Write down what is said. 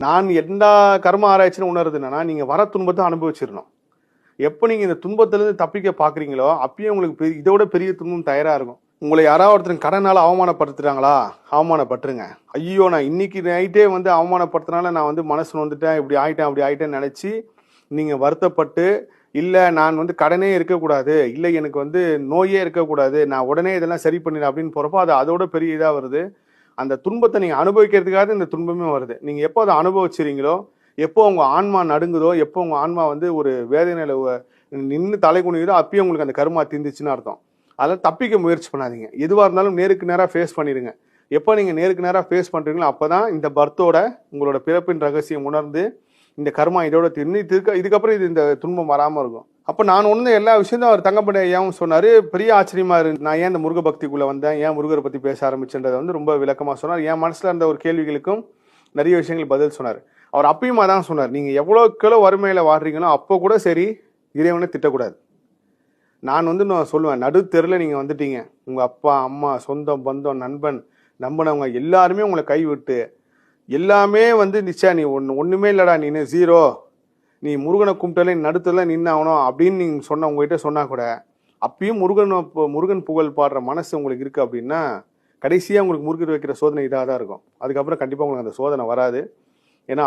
நான் எல்லா கர்ம ஆராய்ச்சின்னு உணர்றது என்னன்னா, நீங்க வர துன்பத்தை அனுபவிச்சிடணும். எப்போ நீங்க இந்த துன்பத்திலிருந்து தப்பிக்க பாக்குறீங்களோ, அப்பயும் உங்களுக்கு இதோட பெரிய துன்பம் தயாரா இருக்கும். உங்களை யாராவது ஒருத்தர் கடனால அவமானப்படுத்துறாங்களா, அவமானப்பட்டுருங்க. ஐயோ, நான் இன்னைக்கு நைட்டே வந்து அவமானப்படுத்தினால நான் வந்து மனசு வந்துட்டேன், இப்படி ஆயிட்டேன் அப்படி ஆயிட்டேன்னு நினைச்சு நீங்க வருத்தப்பட்டு, இல்ல நான் வந்து கடனே இருக்கக்கூடாது, இல்ல எனக்கு வந்து நோயே இருக்கக்கூடாது, நான் உடனே இதெல்லாம் சரி பண்ணிடுறேன் அப்படின்னு போறப்போ அது அதோட பெரிய இதா வருது. அந்த துன்பத்தை நீங்க அனுபவிக்கிறதுக்காக இந்த துன்பமே வருது. நீங்க எப்போ அதை அனுபவிச்சுறீங்களோ, எப்போ உங்க ஆன்மா நடுங்குதோ, எப்போ உங்க ஆன்மா வந்து ஒரு வேதனையில நின்று தலை குனியுதோ, அப்பயும் உங்களுக்கு அந்த கர்மா தீந்துச்சுன்னு அர்த்தம். அதெல்லாம் தப்பிக்க முயற்சி பண்ணாதீங்க. எதுவா இருந்தாலும் நேருக்கு நேரா ஃபேஸ் பண்ணிடுங்க. எப்போ நீங்க நேருக்கு நேரா ஃபேஸ் பண்றீங்களோ, அப்பதான் இந்த பர்த்தோட உங்களோட பிறப்பின் ரகசியம் உணர்ந்து இந்த கர்மா இதோட தீர்ந்து இதுக்கப்புறம் இந்த துன்பம் வராம இருக்கும். அப்ப நான் ஒண்ணு எல்லா விஷயத்தையும் அவர் தங்கப்பட ஐயாவும் சொன்னாரு. பெரிய ஆச்சரியமா இருந்து நான் ஏன் இந்த முருக பக்திக்குள்ள வந்தேன், ஏன் முருகரை பத்தி பேச ஆரம்பிச்சுன்றதை வந்து ரொம்ப விளக்கமா சொன்னார். என் மனசுல இருந்த ஒரு கேள்விகளுக்கும் நிறைய விஷயங்கள் பதில் சொன்னார். அவர் அப்பயும் அதான் சொன்னார், நீங்க எவ்வளவுக்கு வறுமையில வாடுறீங்களோ அப்போ கூட சரி இறைவனை திட்டக்கூடாது. நான் வந்து நான் சொல்லுவேன், நடு தெருல நீங்க வந்துட்டீங்க, உங்க அப்பா அம்மா சொந்தம் பந்தம் நண்பன் நம்பினவங்க எல்லாருமே உங்களை கைவிட்டு எல்லாமே வந்து நிச்சயம் நீ ஒண்ணுமே இல்லடா, நீ ஜீரோ, நீ முருகனை கும்பிட்டாலே நடுத்துல நின்று ஆகணும் அப்படின்னு நீங்க சொன்ன உங்ககிட்ட சொன்னா கூட அப்பயும் முருகன் புகழ் பாடுற மனசு உங்களுக்கு இருக்கு அப்படின்னா கடைசியா உங்களுக்கு முருகர் வைக்கிற சோதனை இதாக தான் இருக்கும். அதுக்கப்புறம் கண்டிப்பா உங்களுக்கு அந்த சோதனை வராது. ஏன்னா